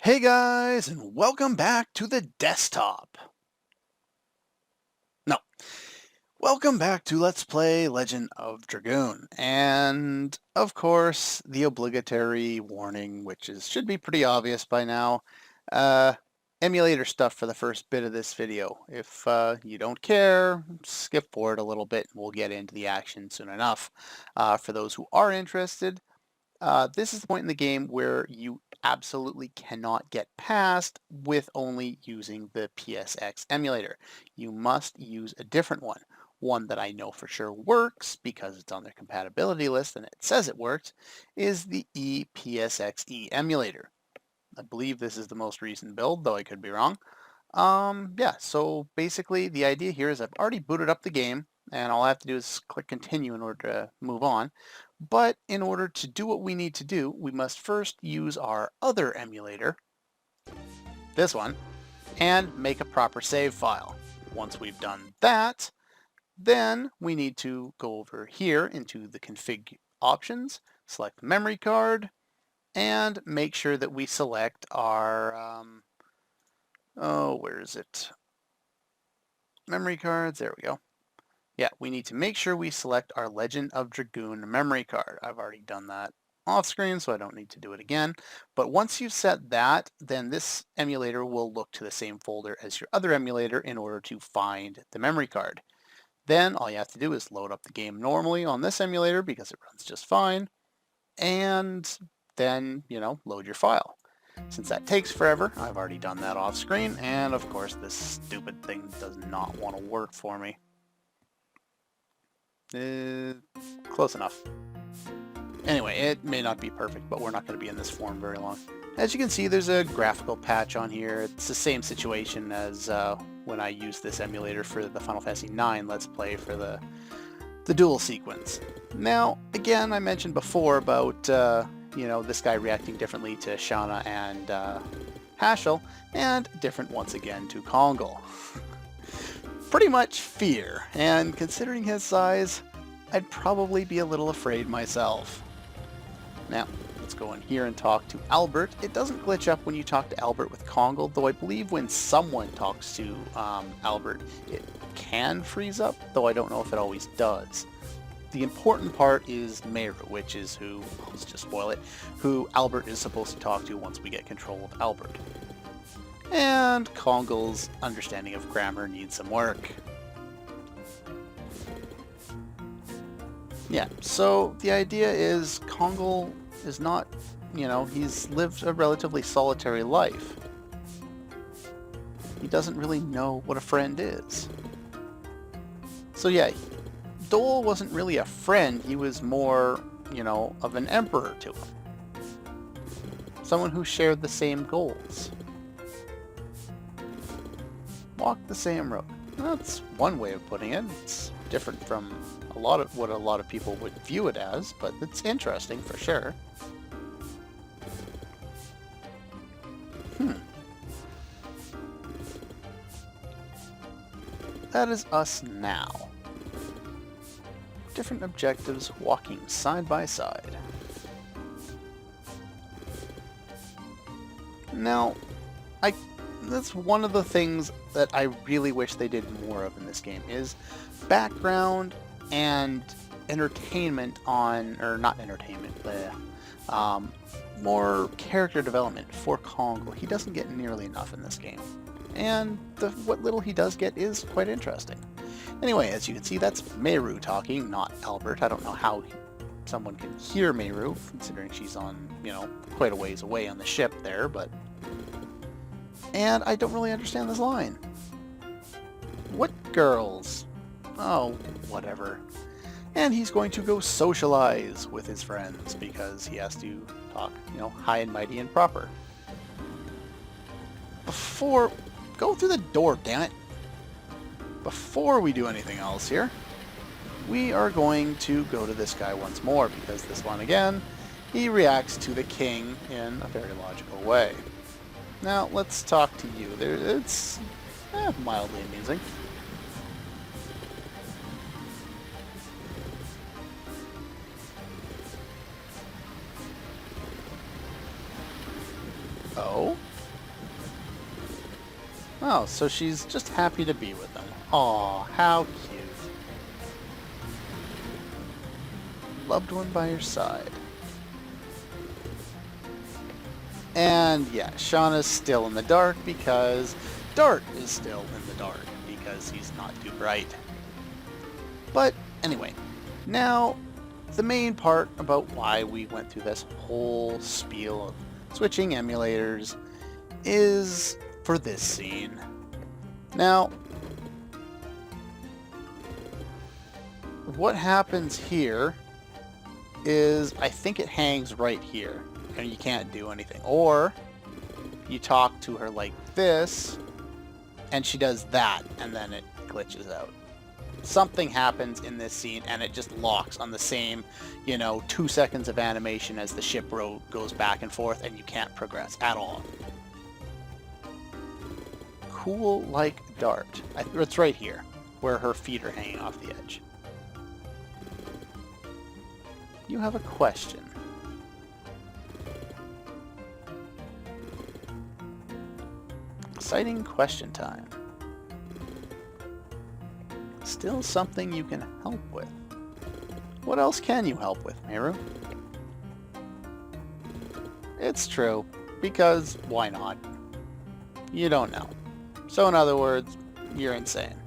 Hey guys, and welcome back to the desktop. No, welcome back to Let's Play Legend of Dragoon. And of course, the obligatory warning, which should be pretty obvious by now. Uh, Emulator stuff for the first bit of this video. If you don't care, skip forward a little bit and we'll get into the action soon enough. For those who are interested, this is the point in the game where you absolutely cannot get past with only using the PSX emulator. You must use a different one. One that I know for sure works because it's on their compatibility list and it says it works is the ePSXe emulator. I believe this is the most recent build, though I could be wrong. Yeah, so basically the idea here is I've already booted up the game and all I have to do is click continue in order to move on. But in order to do what we need to do, we must first use our other emulator, this one, and make a proper save file. Once we've done that, then we need to go over here into the config options, select memory card, and make sure that we select our, where is it? Memory cards, there we go. Yeah, we need to make sure we select our Legend of Dragoon memory card. I've already done that off screen, so I don't need to do it again. But once you've set that, then this emulator will look to the same folder as your other emulator in order to find the memory card. Then all you have to do is load up the game normally on this emulator because it runs just fine, and then, load your file. Since that takes forever, I've already done that off screen, and of course this stupid thing does not want to work for me. Close enough. Anyway, it may not be perfect, but we're not going to be in this form very long. As you can see, there's a graphical patch on here. It's the same situation as when I used this emulator for the Final Fantasy IX Let's Play for the duel sequence. Now, again, I mentioned before about, this guy reacting differently to Shauna and Haschel, and different once again to Kongal. Pretty much fear, and considering his size, I'd probably be a little afraid myself. Now, let's go in here and talk to Albert. It doesn't glitch up when you talk to Albert with Kongal, though I believe when someone talks to Albert, it can freeze up, though I don't know if it always does. The important part is Meru, which is who, let's just spoil it, who Albert is supposed to talk to once we get control of Albert. And Kongal's understanding of grammar needs some work. Yeah, so the idea is Kongal is not, he's lived a relatively solitary life. He doesn't really know what a friend is. So yeah, Dole wasn't really a friend, he was more, of an emperor to him. Someone who shared the same goals. Walk the same road. That's one way of putting it. It's different from what a lot of people would view it as, but it's interesting for sure. That is us now. Different objectives walking side by side. Now, that's one of the things that I really wish they did more of in this game is background and entertainment on, or not entertainment, but more character development for Kongal. He doesn't get nearly enough in this game. And what little he does get is quite interesting. Anyway, as you can see, that's Meru talking, not Albert. I don't know how someone can hear Meru, considering she's on, quite a ways away on the ship there, but... And I don't really understand this line. What girls? Oh, whatever. And he's going to go socialize with his friends because he has to talk, high and mighty and proper. Go through the door, damn it. Before we do anything else here, we are going to go to this guy once more because this one again, he reacts to the king in a very logical way. Now, let's talk to you. It's mildly amusing. Oh? Oh, so she's just happy to be with them. Aw, how cute. Loved one by your side. And yeah, Shauna's still in the dark because Dart is still in the dark because he's not too bright. But anyway, now the main part about why we went through this whole spiel of switching emulators is for this scene. Now, what happens here is I think it hangs right here and you can't do anything. Or you talk to her like this and she does that and then it glitches out. Something happens in this scene and it just locks on the same, 2 seconds of animation as the ship road goes back and forth and you can't progress at all. Cool like Dart. It's right here, where her feet are hanging off the edge. You have a question. Exciting question time. Still something you can help with. What else can you help with, Meru? It's true, because why not? You don't know. So in other words, you're insane.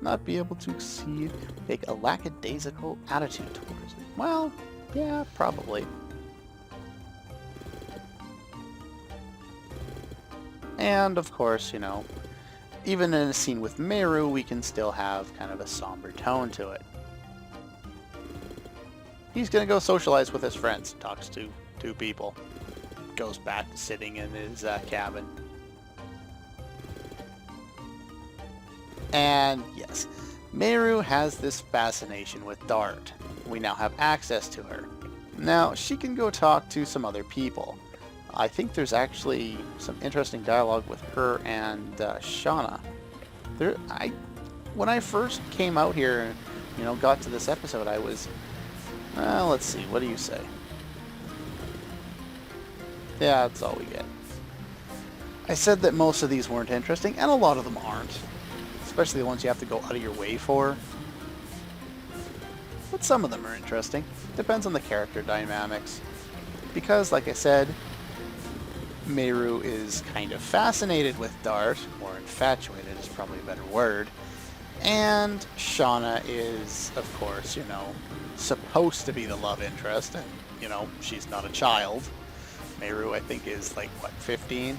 Not be able to succeed, take a lackadaisical attitude towards it. Well, yeah, probably. And of course, even in a scene with Meru, we can still have kind of a somber tone to it. He's gonna go socialize with his friends, talks to 2 people, goes back to sitting in his cabin. And yes, Meru has this fascination with Dart. We now have access to her. Now, she can go talk to some other people. I think there's actually some interesting dialogue with her and Shauna. When I first came out here and, got to this episode, I was, let's see, what do you say? Yeah, that's all we get. I said that most of these weren't interesting, and a lot of them aren't. Especially the ones you have to go out of your way for. But some of them are interesting. Depends on the character dynamics. Because, like I said, Meru is kind of fascinated with Dart, or infatuated is probably a better word. And Shauna is, of course, supposed to be the love interest, and, she's not a child. Meru, I think, is like, 15?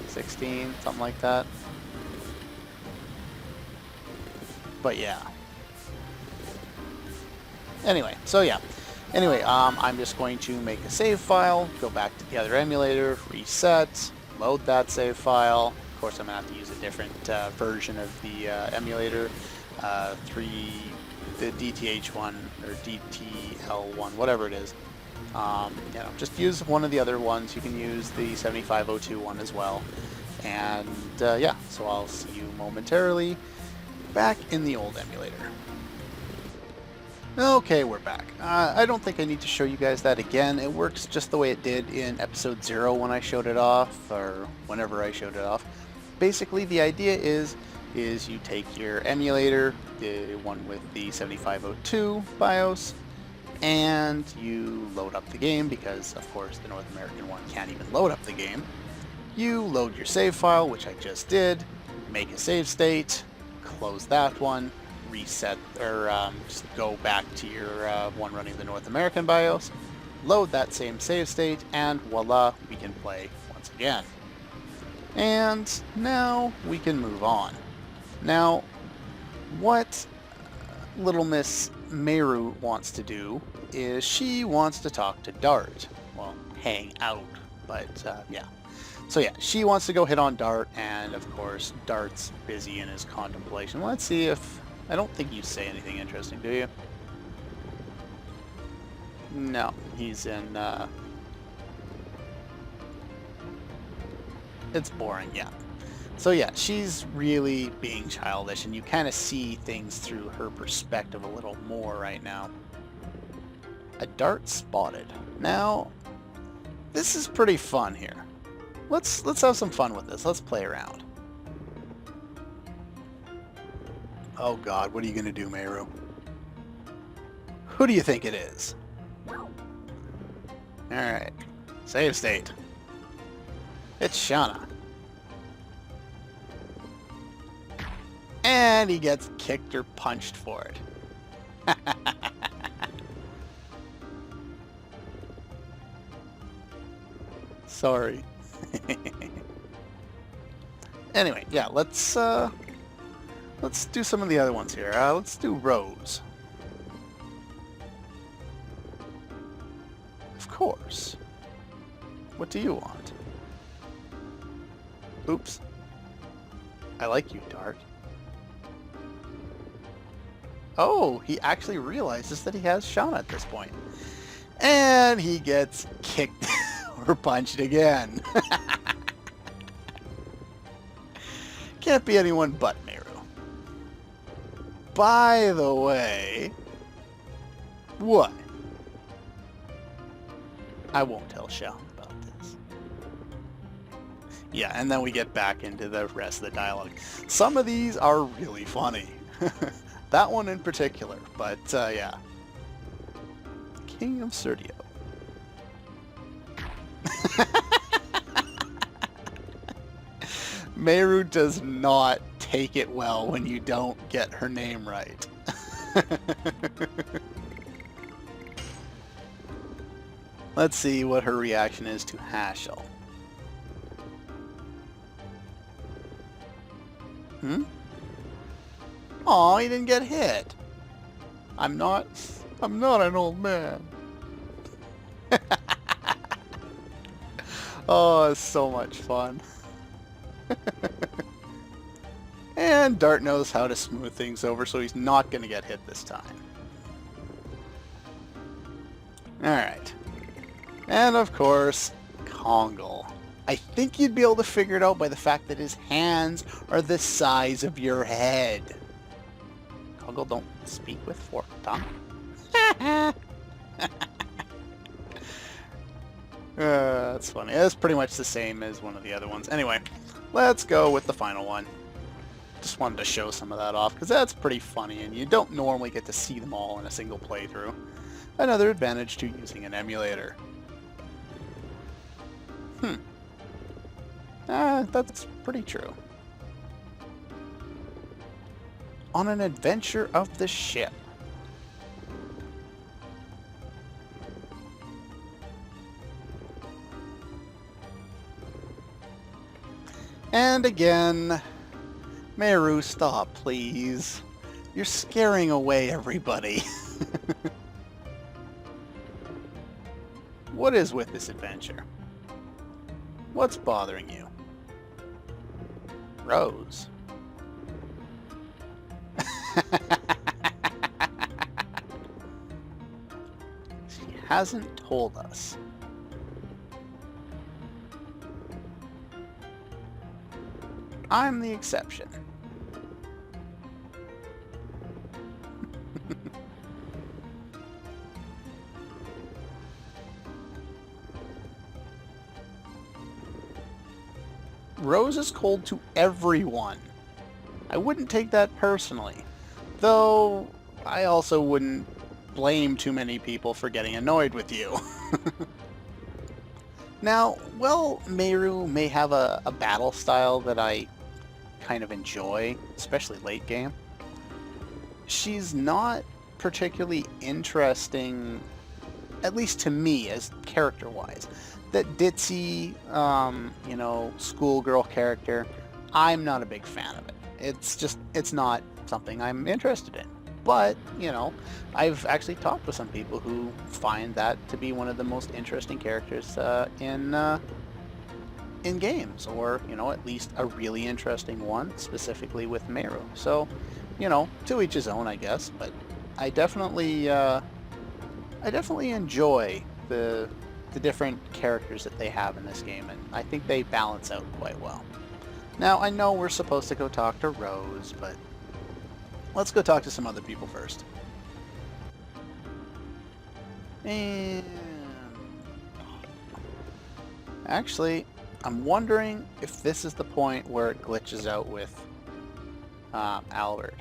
16? Something like that. But yeah. Anyway, I'm just going to make a save file, go back to the other emulator, reset, load that save file. Of course, I'm going to have to use a different version of the emulator, the DTH1 or DTL1, whatever it is. Just use one of the other ones. You can use the 7502 one as well. And yeah, so I'll see you momentarily back in the old emulator. Okay, we're back. I don't think I need to show you guys that again. It works just the way it did in episode 0 when I showed it off, or whenever I showed it off. Basically, the idea is you take your emulator, the one with the 7502 BIOS, and you load up the game, because of course the North American one can't even load up the game. You load your save file, which I just did, make a save state, close that one, reset, or just go back to your one running the North American BIOS, load that same save state, and voila, we can play once again. And now we can move on. Now, what little Miss Meru wants to do is she wants to talk to Dart. Well, hang out, but yeah. So yeah, she wants to go hit on Dart, and of course, Dart's busy in his contemplation. Let's see if... I don't think you say anything interesting, do you? No, he's in... It's boring, yeah. So yeah, she's really being childish, and you kind of see things through her perspective a little more right now. A Dart spotted. Now, This is pretty fun here. Let's have some fun with this. Let's play around. Oh God, what are you gonna do, Meru? Who do you think it is? Alright. Save state. It's Shauna. And he gets kicked or punched for it. Sorry. Anyway, yeah, let's do some of the other ones here. Let's do Rose. Of course. What do you want? Oops. I like you, Dart. Oh, he actually realizes that he has Shauna at this point. And he gets kicked or punched again. Can't be anyone but Meru. By the way... What? I won't tell Shauna about this. Yeah, and then we get back into the rest of the dialogue. Some of these are really funny. That one in particular, but yeah. King of Serdio. Meru does not take it well when you don't get her name right. Let's see what her reaction is to Haschel. Aw, he didn't get hit. I'm not an old man. Oh, it's so much fun. And Dart knows how to smooth things over, so he's not going to get hit this time. Alright. And of course, Kongal. I think you'd be able to figure it out by the fact that his hands are the size of your head. Kongal don't speak with forked tongue. That's funny. It's pretty much the same as one of the other ones. Anyway, let's go with the final one. Just wanted to show some of that off, because that's pretty funny, and you don't normally get to see them all in a single playthrough. Another advantage to using an emulator. That's pretty true. On an adventure of the ship. And again, Meru, stop, please. You're scaring away everybody. What is with this adventure? What's bothering you? Rose. She hasn't told us. I'm the exception. Rose is cold to everyone. I wouldn't take that personally. Though, I also wouldn't blame too many people for getting annoyed with you. Now, well, Meru may have a battle style that I kind of enjoy, especially late game. She's not particularly interesting, at least to me, as character-wise. That ditzy, you know, schoolgirl character, I'm not a big fan of it. It's not something I'm interested in. But, you know, I've actually talked with some people who find that to be one of the most interesting characters in games, or, you know, at least a really interesting one, specifically with Meru. So, you know, to each his own, I guess, but I definitely enjoy the different characters that they have in this game, and I think they balance out quite well. Now, I know we're supposed to go talk to Rose, but let's go talk to some other people first. And Actually, I'm wondering if this is the point where it glitches out with Albert.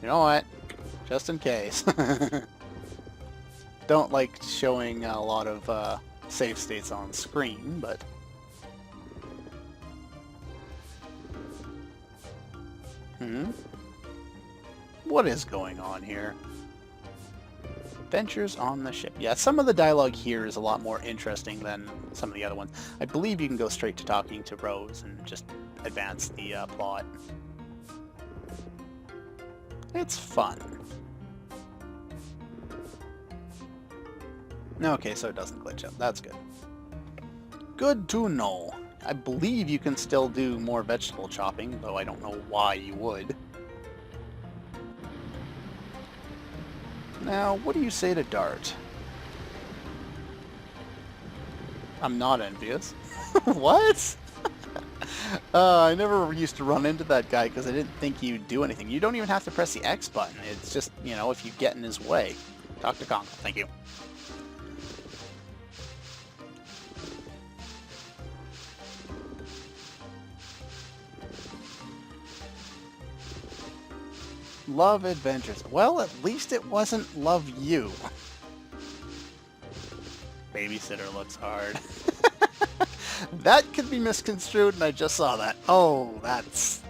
You know what? Just in case. Don't like showing a lot of save states on screen, but... What is going on here? Adventures on the ship. Yeah, some of the dialogue here is a lot more interesting than some of the other ones. I believe you can go straight to talking to Rose and just advance the plot. It's fun. Okay, so it doesn't glitch out. That's good. Good to know. I believe you can still do more vegetable chopping, though I don't know why you would. Now, what do you say to Dart? I'm not envious. What? I never used to run into that guy because I didn't think he'd do anything. You don't even have to press the X button. It's just, you know, if you get in his way. Dr. Congo, thank you. Love adventures. Well, at least it wasn't love you. Babysitter looks hard. That could be misconstrued, and I just saw that. Oh, that's...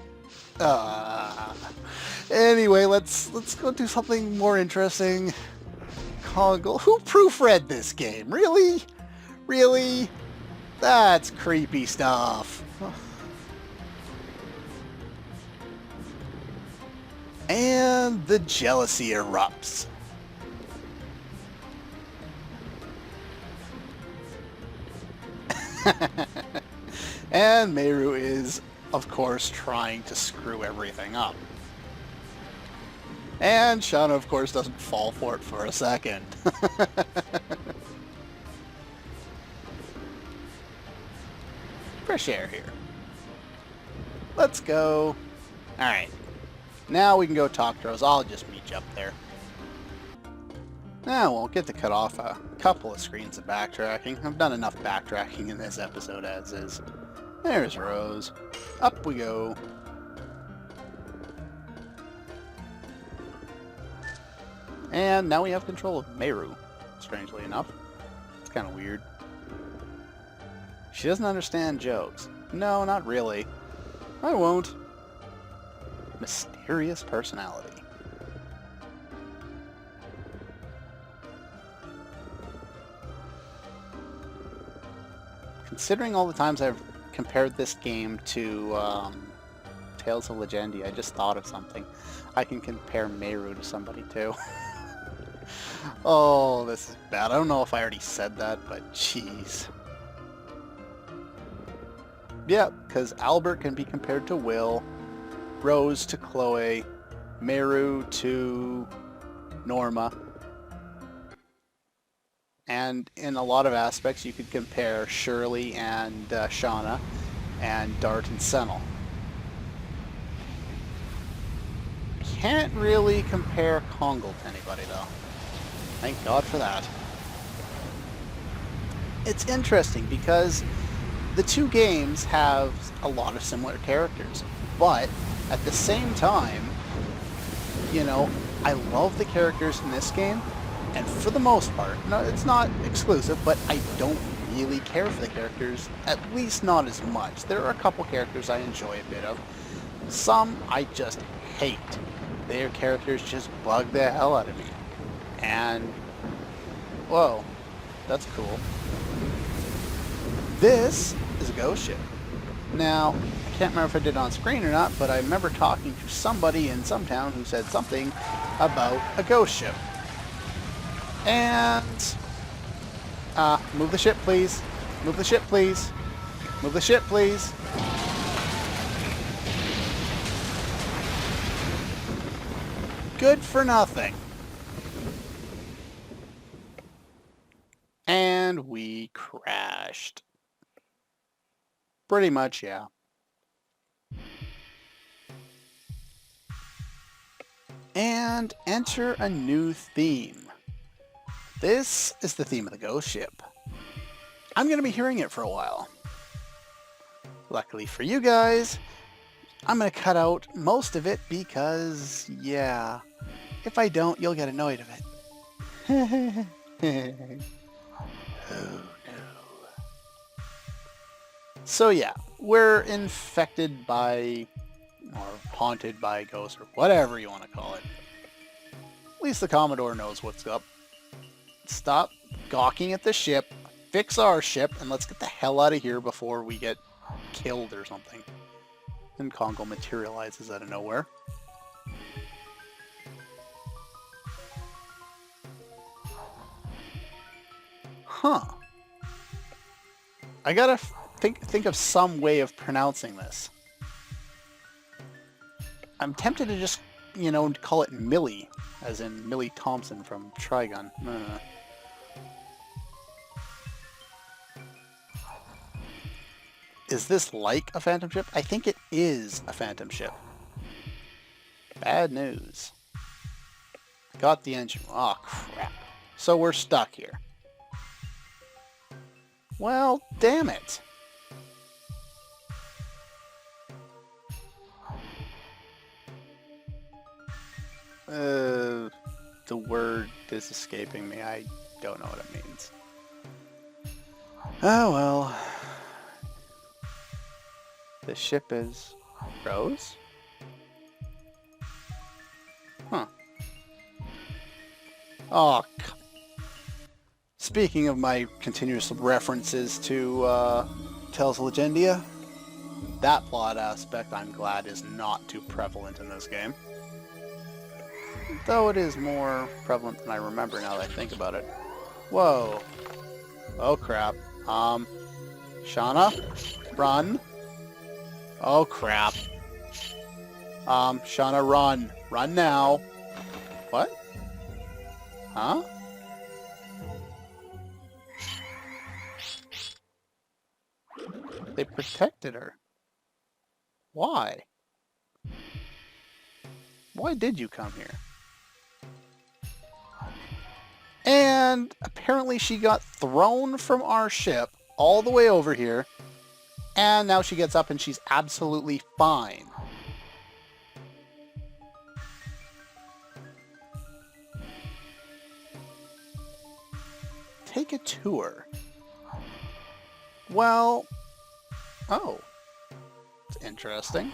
Anyway, let's go do something more interesting. Congo. Who proofread this game? Really? Really? That's creepy stuff. And the jealousy erupts. And Meru is, of course, trying to screw everything up. And Shauna, of course, doesn't fall for it for a second. Fresh air here. Let's go. Alright. Now we can go talk to Rose. I'll just meet you up there. Now we'll get to cut off a couple of screens of backtracking. I've done enough backtracking in this episode as is. There's Rose. Up we go. And now we have control of Meru, strangely enough. It's kind of weird. She doesn't understand jokes. No, not really. I won't. Mysterious personality. Considering all the times I've compared this game to Tales of Legendia, I just thought of something. I can compare Meru to somebody too. Oh, this is bad. I don't know if I already said that, but jeez. Yeah, because Albert can be compared to Will, Rose to Chloe, Meru to Norma. And in a lot of aspects, you could compare Shirley and Shauna, and Dart and Senel. Can't really compare Kongle to anybody, though. Thank God for that. It's interesting because the two games have a lot of similar characters, but at the same time, you know, I love the characters in this game, and for the most part, no, it's not exclusive, but I don't really care for the characters, at least not as much. There are a couple characters I enjoy a bit of. Some I just hate. Their characters just bug the hell out of me. And, whoa, that's cool. This is a ghost ship. Now, I can't remember if I did it on screen or not, but I remember talking to somebody in some town who said something about a ghost ship. And, move the ship, please. Move the ship, please. Move the ship, please. Good for nothing. And we crashed. Pretty much, yeah. And enter a new theme. This is the theme of the ghost ship. I'm going to be hearing it for a while. Luckily for you guys, I'm going to cut out most of it because, yeah, if I don't, you'll get annoyed of it. Oh no. So yeah, we're infected by, or haunted by ghosts, or whatever you want to call it. At least the Commodore knows what's up. Stop gawking at the ship, fix our ship, and let's get the hell out of here before we get killed or something. And Congo materializes out of nowhere. Huh. I gotta think of some way of pronouncing this. I'm tempted to just, you know, call it Millie, as in Millie Thompson from Trigun. Is this like a phantom ship? I think it is a phantom ship. Bad news. Got the engine. Oh, crap. So we're stuck here. Well, damn it. The word is escaping me. I don't know what it means. Oh, well. The ship is Rose? Huh. Oh, speaking of my continuous references to Tales of Legendia, that plot aspect I'm glad is not too prevalent in this game. Though it is more prevalent than I remember now that I think about it. Whoa. Oh crap. Shauna? Run. Oh crap. Shauna, run. Run now. What? Huh? They protected her. Why? Why did you come here? And apparently she got thrown from our ship all the way over here, and now she gets up and she's absolutely fine. Take a tour. Well, oh, it's interesting.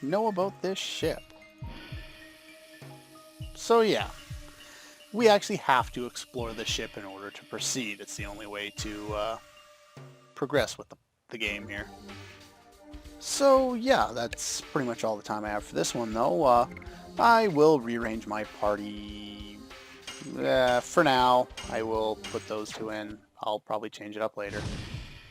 Know about this ship. So yeah, we actually have to explore the ship in order to proceed. It's the only way to progress with the game here. So yeah, that's pretty much all the time I have for this one though. I will rearrange my party for now. I will put those two in. I'll probably change it up later.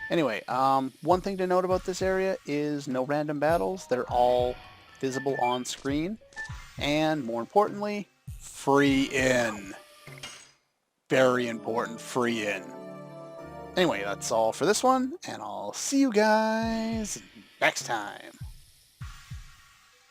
Anyway, one thing to note about this area is no random battles. They're all visible on screen. And more importantly, free in. Very important, free in. Anyway, that's all for this one, and I'll see you guys next time.